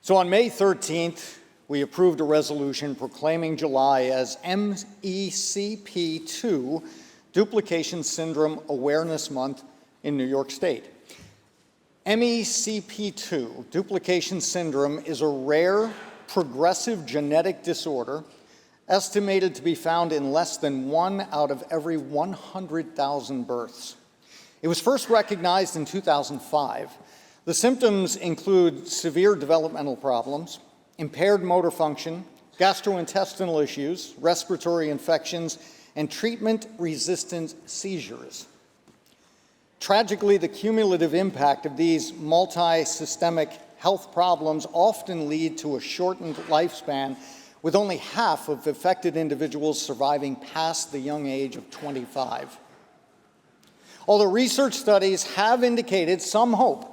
So on May 13th, we approved a resolution proclaiming July as MECP2 Duplication Syndrome Awareness Month in New York State. MECP2 duplication syndrome is a rare, progressive genetic disorder estimated to be found in less than 1 out of every 100,000 births. It was first recognized in 2005. The symptoms include severe developmental problems, impaired motor function, gastrointestinal issues, respiratory infections, and treatment-resistant seizures. Tragically, the cumulative impact of these multi-systemic health problems often lead to a shortened lifespan, with only half of affected individuals surviving past the young age of 25. Although research studies have indicated some hope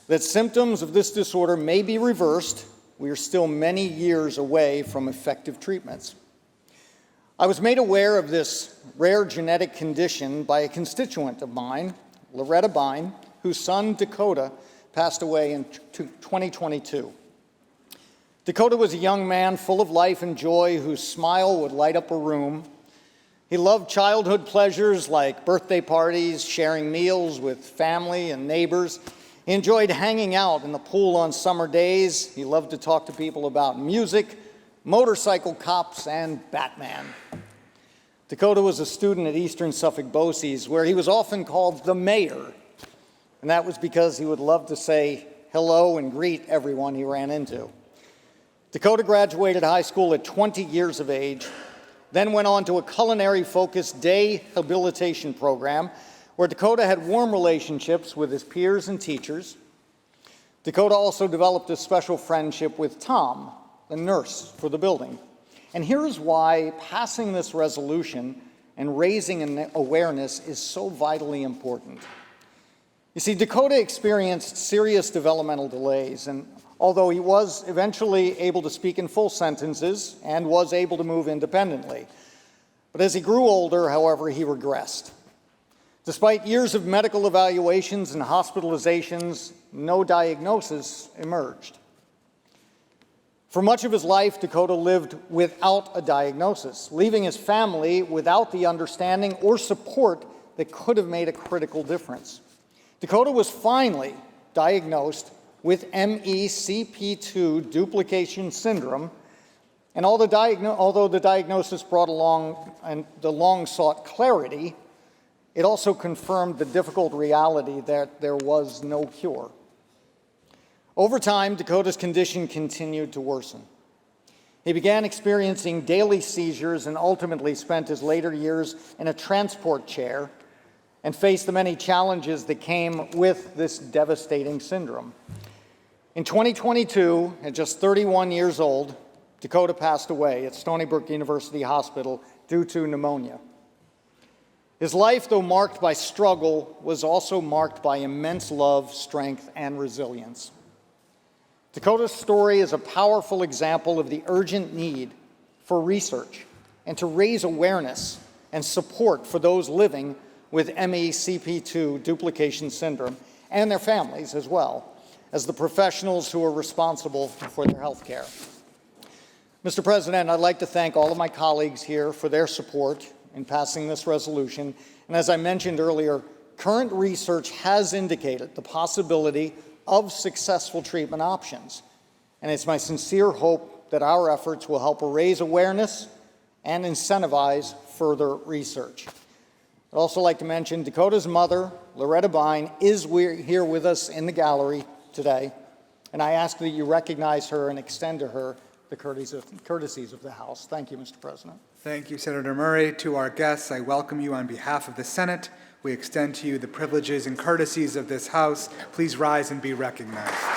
that symptoms of this disorder may be reversed, we are still many years away from effective treatments. I was made aware of this rare genetic condition by a constituent of mine, Loretta Bine, whose son Dakota passed away in 2022. Dakota was a young man full of life and joy whose smile would light up a room. He loved childhood pleasures like birthday parties, sharing meals with family and neighbors. He enjoyed hanging out in the pool on summer days. He loved to talk to people about music, motorcycle cops, and Batman. Dakota was a student at Eastern Suffolk BOCES, where he was often called the mayor, and that was because he would love to say hello and greet everyone he ran into. Dakota graduated high school at 20 years of age, then went on to a culinary-focused day habilitation program where Dakota had warm relationships with his peers and teachers. Dakota also developed a special friendship with Tom, the nurse for the building. And here's why passing this resolution and raising an awareness is so vitally important. You see, Dakota experienced serious developmental delays, and although he was eventually able to speak in full sentences and was able to move independently, but as he grew older, however, he regressed. Despite years of medical evaluations and hospitalizations, no diagnosis emerged. For much of his life, Dakota lived without a diagnosis, leaving his family without the understanding or support that could have made a critical difference. Dakota was finally diagnosed with MECP2 duplication syndrome, and although the diagnosis brought along the long-sought clarity, it also confirmed the difficult reality that there was no cure. Over time, Dakota's condition continued to worsen. He began experiencing daily seizures and ultimately spent his later years in a transport chair and faced the many challenges that came with this devastating syndrome. In 2022, at just 31 years old, Dakota passed away at Stony Brook University Hospital due to pneumonia. His life, though marked by struggle, was also marked by immense love, strength, and resilience. Dakota's story is a powerful example of the urgent need for research and to raise awareness and support for those living with MECP2 duplication syndrome and their families as well as the professionals who are responsible for their health care. Mr. President, I'd like to thank all of my colleagues here for their support in passing this resolution. And as I mentioned earlier, current research has indicated the possibility of successful treatment options. And it's my sincere hope that our efforts will help raise awareness and incentivize further research. I'd also like to mention Dakota's mother, Loretta Bine, is here with us in the gallery today. And I ask that you recognize her and extend to her the courtesies of the House. Thank you, Mr. President. Thank you, Senator Murray. To our guests, I welcome you on behalf of the Senate. We extend to you the privileges and courtesies of this House. Please rise and be recognized.